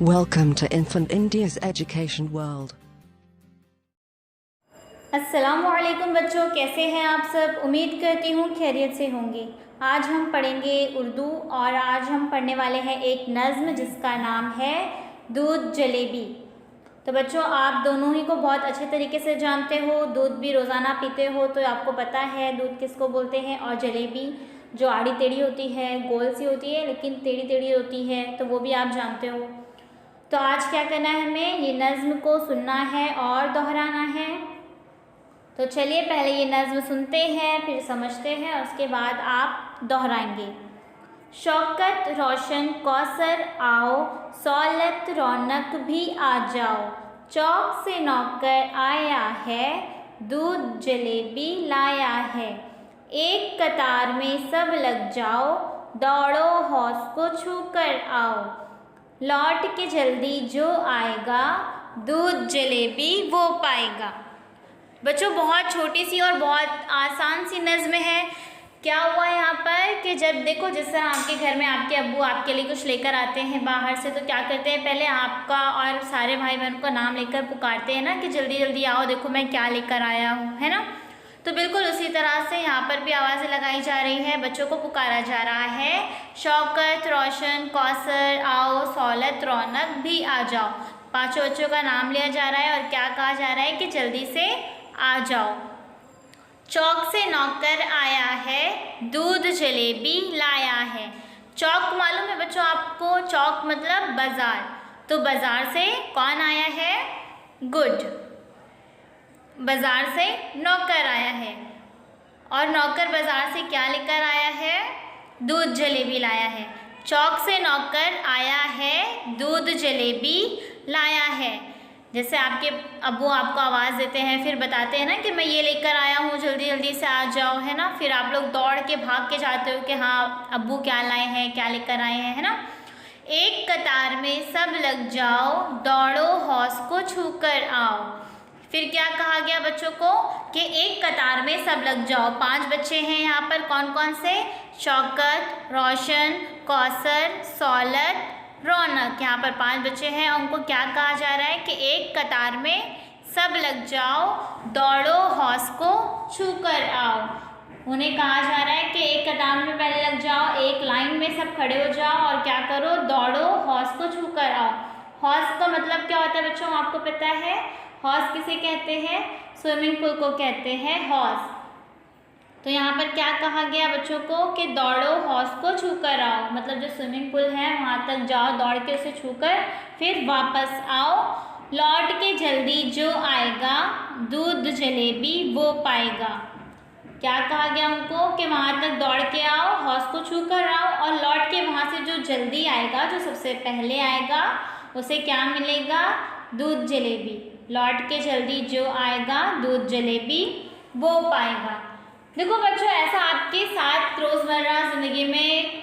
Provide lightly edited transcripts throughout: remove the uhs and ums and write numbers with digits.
Welcome to Infant India's Education World. अस्सलामुअलैकुम बच्चों, कैसे हैं आप सब। उम्मीद करती हूँ खैरियत से होंगे। आज हम पढ़ेंगे उर्दू और आज हम पढ़ने वाले हैं एक नज़्म जिसका नाम है दूध जलेबी। तो बच्चों, आप दोनों ही को बहुत अच्छे तरीके से जानते हो, दूध भी रोज़ाना पीते हो तो आपको पता है दूध किसको बोलते हैं। और जलेबी जो आड़ी टेढ़ी होती है, गोल सी होती है लेकिन टेढ़ी टेढ़ी होती है, तो वो भी आप जानते हो। तो आज क्या करना है, हमें ये नज़्म को सुनना है और दोहराना है। तो चलिए पहले ये नज़्म सुनते हैं, फिर समझते हैं, उसके बाद आप दोहराएंगे। शौकत रोशन कौसर आओ, सौलत रौनक भी आ जाओ, चौक से नौकर आया है, दूध जलेबी लाया है। एक कतार में सब लग जाओ, दौड़ो हौस को छू कर आओ, लौट के जल्दी जो आएगा, दूध जलेबी वो पाएगा। बच्चों, बहुत छोटी सी और बहुत आसान सी नज़्म है। क्या हुआ यहाँ पर कि जब देखो, जिस तरह आपके घर में आपके अब्बू आपके लिए कुछ लेकर आते हैं बाहर से, तो क्या करते हैं, पहले आपका और सारे भाई बहनों का नाम लेकर पुकारते हैं ना कि जल्दी जल्दी आओ, देखो मैं क्या लेकर आया हूँ, है ना। तो बिल्कुल उसी तरह से यहाँ पर भी आवाज़ें लगाई जा रही है, बच्चों को पुकारा जा रहा है। शौकत रोशन कौसर आओ, सौलत रौनक भी आ जाओ। पांचों बच्चों का नाम लिया जा रहा है और क्या कहा जा रहा है कि जल्दी से आ जाओ। चौक से नौकर आया है, दूध जलेबी लाया है। चौक मालूम है बच्चों आपको, चौक मतलब बाज़ार। तो बाज़ार से कौन आया है, गुड। बाज़ार से नौकर आया है और नौकर बाज़ार से क्या लेकर आया है, दूध जलेबी लाया है। चौक से नौकर आया है, दूध जलेबी लाया है। जैसे आपके अब्बू आपको आवाज़ देते हैं, फिर बताते हैं ना कि मैं ये लेकर आया हूँ, जल्दी जल्दी से आ जाओ, है ना। फिर आप लोग दौड़ के भाग के जाते हो कि हाँ अब्बू क्या लाए हैं, क्या लेकर आए हैं, है ना। एक कतार में सब लग जाओ, दौड़ो हौस को छू कर आओ। फिर क्या कहा गया बच्चों को कि एक कतार में सब लग जाओ। 5 बच्चे हैं यहाँ पर, कौन कौन से, शौकत रोशन कौसर सौलत रौनक। यहाँ पर 5 बच्चे हैं, उनको क्या कहा जा रहा है कि एक कतार में सब लग जाओ, दौड़ो हौस को छू कर आओ। उन्हें कहा जा रहा है कि एक कतार में पहले लग जाओ, एक लाइन में सब खड़े हो जाओ और क्या करो, दौड़ो हौस को छू कर आओ। हौस का मतलब क्या होता है बच्चों, आपको पता है। हौस किसे कहते हैं, स्विमिंग पूल को कहते हैं हौस। तो यहाँ पर क्या कहा गया बच्चों को कि दौड़ो हौस को छू कर आओ, मतलब जो स्विमिंग पूल है वहाँ तक जाओ, दौड़ के उसे छू कर फिर वापस आओ, लौट के जल्दी जो आएगा, दूध जलेबी वो पाएगा। क्या कहा गया उनको कि वहाँ तक दौड़ के आओ, हौस को छू कर आओ और लौट के वहाँ से जो जल्दी आएगा, जो सबसे पहले आएगा, उसे क्या मिलेगा, दूध जलेबी। लौट के जल्दी जो आएगा, दूध जलेबी वो पाएगा। देखो बच्चों, ऐसा आपके साथ रोज़मर्रा ज़िंदगी में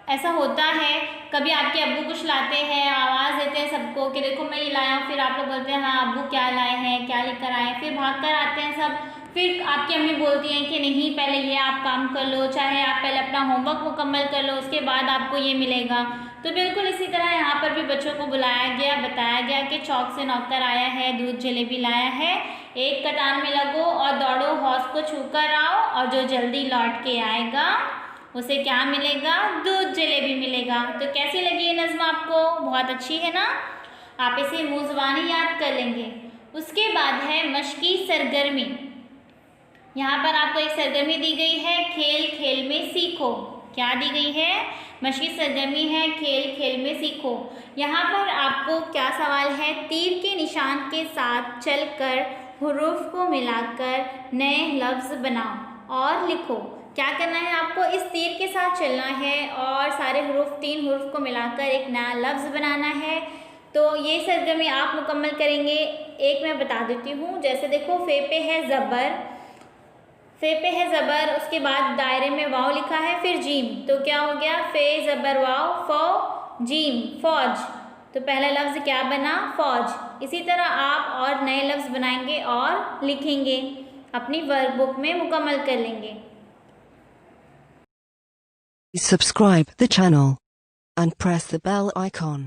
ऐसा होता है। कभी आपके अब्बू कुछ लाते हैं, आवाज़ देते हैं सबको कि देखो मैं ये लाया हूँ, फिर आप लोग बोलते हैं हाँ अब्बू क्या लाए हैं, क्या लेकर आए हैं, फिर भाग कर आते हैं सब। फिर आपकी अम्मी बोलती हैं कि नहीं पहले ये आप काम कर लो, चाहे आप पहले अपना होमवर्क मुकम्मल कर लो, उसके बाद आपको ये मिलेगा। तो बिल्कुल इसी तरह यहाँ पर भी बच्चों को बुलाया गया, बताया गया कि चौक से नौकर आया है, दूध जलेबी लाया है। एक कतार में लगो और दौड़ो हौस को छू कर आओ और जो जल्दी लौट के आएगा उसे क्या मिलेगा, दूध जलेबी मिलेगा। तो कैसी लगी ये नज़्म आपको, बहुत अच्छी है ना। आप इसे मुँह ज़बानी याद कर लेंगे। उसके बाद है मश्की सरगर्मी। यहाँ पर आपको एक सरगर्मी दी गई है, खेल खेल में सीखो। क्या दी गई है, मश्की सरगर्मी है, खेल खेल में सीखो। यहाँ पर आपको क्या सवाल है, तीर के निशान के साथ चलकर हुरूफ को मिलाकर नए लफ्ज़ बनाओ और लिखो। क्या करना है आपको, इस तीर के साथ चलना है और सारे हुरूफ, 3 हुरूफ को मिलाकर एक नया लफ्ज़ बनाना है। तो ये सरगर्मी आप मुकम्मल करेंगे। एक मैं बता देती हूँ, जैसे देखो फे पे है ज़बर, फे पे है ज़बर, उसके बाद दायरे में वाव लिखा है, फिर जीम, तो क्या हो गया, फे ज़बर वाव फौ जीम, फौज। तो पहला लफ्ज़ क्या बना, फौज। इसी तरह आप और नए लफ्ज़ बनाएंगे और लिखेंगे, अपनी वर्कबुक में मुकम्मल कर लेंगे। Subscribe the channel and press the bell icon.